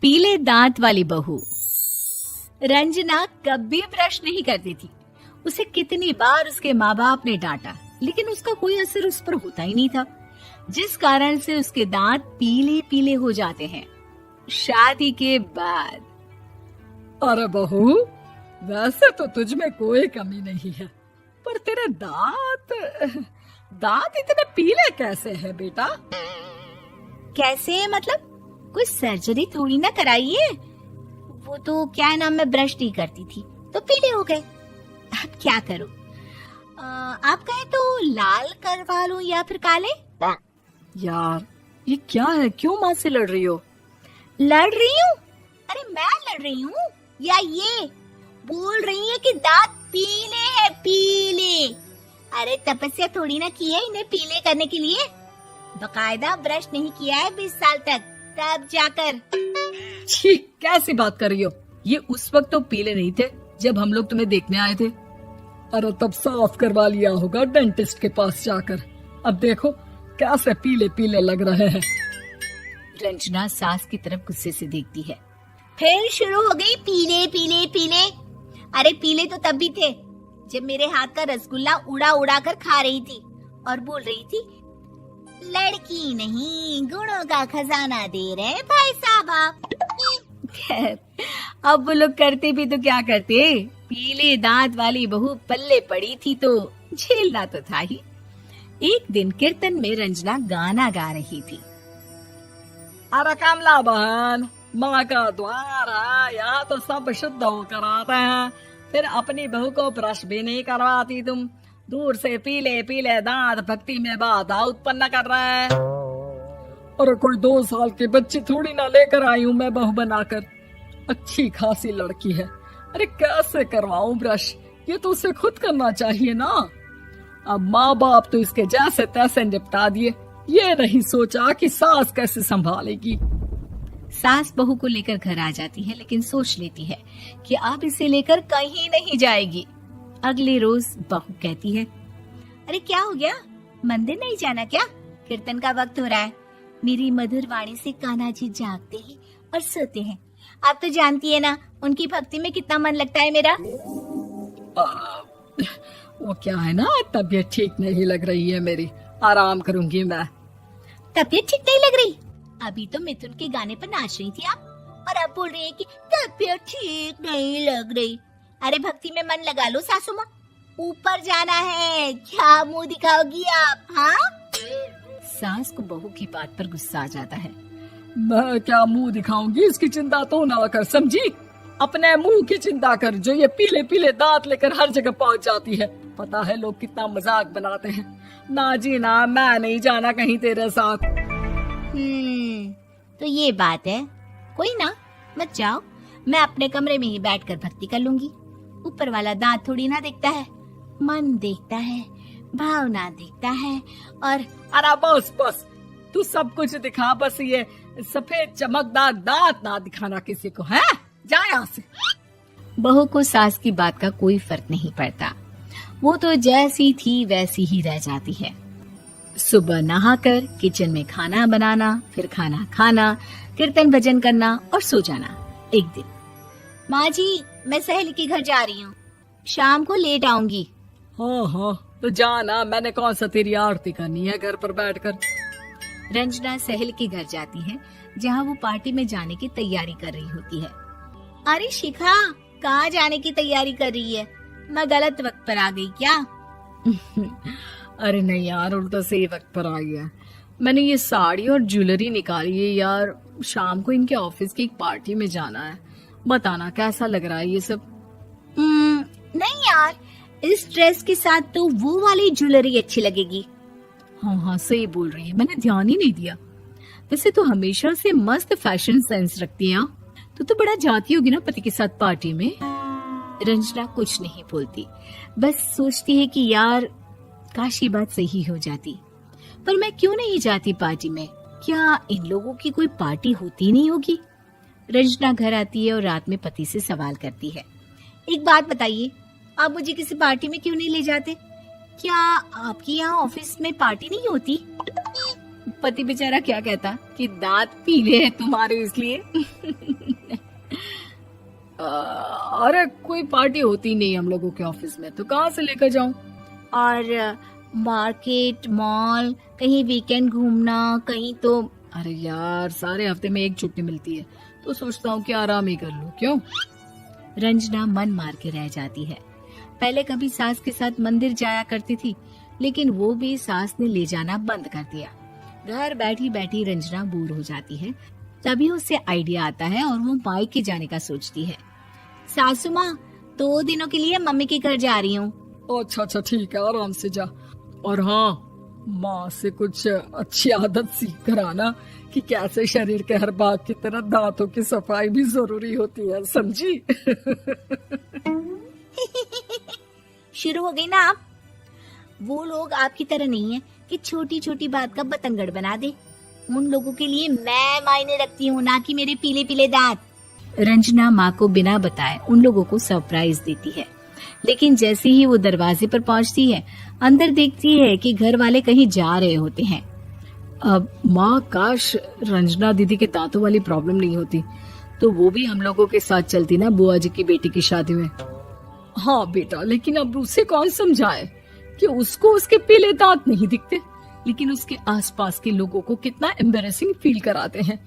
पीले दांत वाली बहू। रंजना कभी ब्रश नहीं करती थी। उसे कितनी बार उसके माँ बाप ने डांटा, लेकिन उसका कोई असर उस पर होता ही नहीं था, जिस कारण से उसके दांत पीले पीले हो जाते हैं। शादी के बाद अरे बहू, वैसे तो तुझ में कोई कमी नहीं है, पर तेरे दांत इतने पीले कैसे हैं बेटा? कैसे मतलब? कोई सर्जरी थोड़ी ना कराई है। वो तो क्या है ना, मैं ब्रश नहीं करती थी तो पीले हो गए। अब क्या करूं? आप कहें तो लाल करवा लूं या फिर काले? यार ये क्या है, क्यों माँ से लड़ रही हो? लड़ रही हूँ? अरे मैं लड़ रही हूँ या ये बोल रही है कि दांत पीले हैं, पीले। अरे तपस्या थोड़ी ना की है इन्हें पीले करने के लिए। बकायदा ब्रश नहीं किया है 20 साल तक, तब जाकर। छी, कैसी बात कर रही हो? ये उस वक्त तो पीले नहीं थे जब हम लोग तुम्हें देखने आए थे। अरे तब साफ करवा लिया होगा डेंटिस्ट के पास जाकर। अब देखो कैसे पीले पीले लग रहे हैं। रंजना सास की तरफ गुस्से से देखती है। फिर शुरू हो गई पीले पीले पीले। अरे पीले तो तब भी थे जब मेरे हाथ का रसगुल्ला उड़ा उड़ा कर खा रही थी और बोल रही थी, लड़की नहीं गुणों का खजाना दे रहे भाई साहब आप। खैर, अब वो लोग करते भी तो क्या करते, पीले दांत वाली बहू पल्ले पड़ी थी तो झेलना तो था ही। एक दिन कीर्तन में रंजना गाना गा रही थी। अरे कमला बहन, माँ का द्वार है, यहाँ तो सब शुद्ध होकर आते हैं, फिर अपनी बहू को ब्रश भी नहीं करवाती तुम। दूर से पीले पीले दांत भक्ति में बाधा उत्पन्न कर रहे हैं। अरे कोई 2 साल की बच्ची थोड़ी ना लेकर आई हूँ मैं बहू बनाकर। अच्छी खासी लड़की है, अरे कैसे करवाऊं ब्रश? ये तो उसे खुद करना चाहिए ना। अब माँ बाप तो इसके जैसे तैसे निपटा दिए, ये नहीं सोचा कि सास कैसे संभालेगी। सास बहू को लेकर घर आ जाती है, लेकिन सोच लेती है कि अब इसे लेकर कहीं नहीं जाएगी। अगले रोज बहू कहती है, अरे क्या हो गया, मंदिर नहीं जाना क्या? कीर्तन का वक्त हो रहा है। मेरी मधुर वाणी से कान्हा जी जागते हैं और सोते हैं। आप तो जानती है ना उनकी भक्ति में कितना मन लगता है मेरा। वो क्या है ना, तबीयत ठीक नहीं लग रही है मेरी, आराम करूंगी मैं। तबीयत ठीक नहीं लग रही? अभी तो मिथुन के गाने पर नाच रही थी आप, और अब बोल रही है कि तबीयत ठीक नहीं लग रही। अरे भक्ति में मन लगा लो सासू माँ, ऊपर जाना है, क्या मुंह दिखाओगी आप? हाँ? सास को बहू की बात पर गुस्सा आ जाता है। मैं क्या मुंह दिखाऊंगी, इसकी चिंता तो ना कर, समझी? अपने मुंह की चिंता कर, जो ये पीले पीले दांत लेकर हर जगह पहुंच जाती है। पता है लोग कितना मजाक बनाते हैं। ना जी ना, मैं नहीं जाना कहीं तेरे साथ। तो ये बात है, कोई ना, मत जाओ, मैं अपने कमरे में ही बैठकर भक्ति कर लूंगी। ऊपर वाला दांत थोड़ी ना देखता है, मन देखता है, भावना देखता है। और अरे बस बस, तू सब कुछ दिखा, बस ये सफेद चमकदार दांत ना दिखाना किसी को, है? जा यहाँ से। बहू को सास की बात का कोई फर्क नहीं पड़ता, वो तो जैसी थी वैसी ही रह जाती है। सुबह नहाकर किचन में खाना बनाना, फिर खाना खाना, कीर्तन भजन करना और सो जाना। एक दिन, माँ जी मैं सहेली के घर जा रही हूँ, शाम को लेट आऊंगी। हाँ हाँ तो जाना, मैंने कौन सा तेरी आरती करनी है घर पर बैठकर। रंजना सहेली के घर जाती है, जहाँ वो पार्टी में जाने की तैयारी कर रही होती है। अरे शिखा, कहाँ जाने की तैयारी कर रही है? मैं गलत वक्त पर आ गई क्या? अरे नहीं यार, उल्टा सही वक्त पर आ गया। मैंने ये साड़ी और ज्वेलरी निकाली है यार, शाम को इनके ऑफिस की एक पार्टी में जाना है। बताना कैसा लग रहा है ये सब? नहीं यार, इस ड्रेस के साथ तो वो वाली ज्वेलरी अच्छी लगेगी। हाँ हाँ सही बोल रही है, मैंने ध्यान ही नहीं दिया। वैसे तो हमेशा से मस्त फैशन सेंस रखती है। तो बड़ा जाती होगी ना पति के साथ पार्टी में। रंजना कुछ नहीं बोलती, बस सोचती है कि यार काश ये बात सही हो जाती, पर मैं क्यों नहीं जाती पार्टी में? क्या इन लोगों की कोई पार्टी होती नहीं होगी? रंजना घर आती है और रात में पति से सवाल करती है, एक बात बताइए, आप मुझे किसी पार्टी में क्यों नहीं ले जाते? क्या आपकी यहाँ ऑफिस में पार्टी नहीं होती? पति बेचारा क्या कहता कि दांत पीले हैं तुम्हारे इसलिए। अरे कोई पार्टी होती नहीं हम लोगों के ऑफिस में, तो कहाँ से लेकर जाऊं? और मार्केट, मॉल, कहीं वीकेंड घूमना, कहीं तो। अरे यार, सारे हफ्ते में एक छुट्टी मिलती है, तो सोचता हूँ कि आराम ही कर लूं। क्यों? रंजना मन मार के रह जाती है। पहले कभी सास के साथ मंदिर जाया करती थी, लेकिन वो भी सास ने ले जाना बंद कर दिया। घर बैठी बैठी रंजना बोर हो जाती है। तभी उसे आइडिया आता है और वो मायके जाने का सोचती है। सासू माँ, 2 दिनों के लिए मम्मी के घर जा रही हूँ। अच्छा अच्छा, ठीक है, आराम से जा। और हाँ, माँ से कुछ अच्छी आदत सीख कर आना कि कैसे शरीर के हर भाग की तरह दांतों की सफाई भी जरूरी होती है, समझी? शुरू हो गई ना आप। वो लोग आपकी तरह नहीं है कि छोटी छोटी बात का बतंगड़ बना दे। उन लोगों के लिए मैं मायने रखती हूँ, ना कि मेरे पीले पीले दांत। रंजना माँ को बिना बताए उन लोगों को सरप्राइज देती है, लेकिन जैसे ही वो दरवाजे पर पहुंचती है, अंदर देखती है कि घर वाले कहीं जा रहे होते हैं। अब माँ, काश रंजना दीदी के दांतों वाली प्रॉब्लम नहीं होती, तो वो भी हम लोगों के साथ चलती ना बुआ जी की बेटी की शादी में। हाँ बेटा, लेकिन अब उसे कौन समझाए कि उसको उसके पीले दांत नहीं दिखते, लेकिन उसके आसपास के लोगों को कितना एम्बैरेसिंग फील कराते हैं।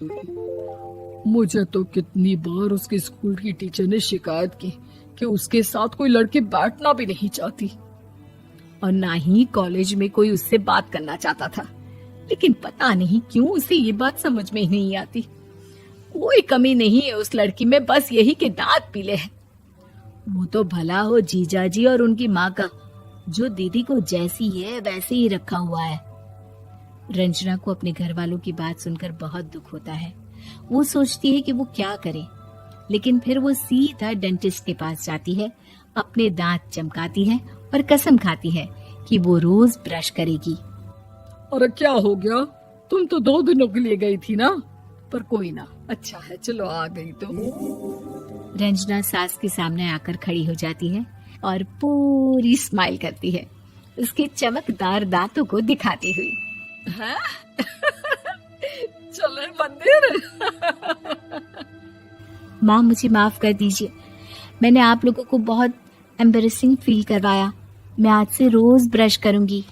मुझे तो कितनी बार उसके स्कूल की टीचर ने शिकायत की कि उसके साथ कोई लड़की बैठना भी नहीं चाहती, और ना ही कॉलेज में कोई उससे बात करना चाहता था। लेकिन पता नहीं क्यों उसे ये बात समझ में ही नहीं आती। कोई कमी नहीं है उस लड़की में, बस यही कि दांत पीले हैं। वो तो भला हो जीजा जी और उनकी माँ का, जो दीदी को जैसी है वैसे ही रखा हुआ है। रंजना को अपने घर वालों की बात सुनकर बहुत दुख होता है। वो सोचती है कि वो क्या करे, लेकिन फिर वो सीधा डेंटिस्ट के पास जाती है, अपने दांत चमकाती है और कसम खाती है कि वो रोज ब्रश करेगी। अरे क्या हो गया? तुम तो 2 दिनों के लिए गई थी ना, पर कोई ना, अच्छा है, चलो आ गई तो। रंजना सास के सामने आकर खड़ी हो जाती है और पूरी स्माइल करती है, उसके चमकदार दांतों को दिखाती हुई। हैं? चले मंदिर। माँ, मुझे माफ कर दीजिए, मैंने आप लोगों को बहुत एम्बैरेसिंग फील करवाया। मैं आज से रोज ब्रश करूंगी।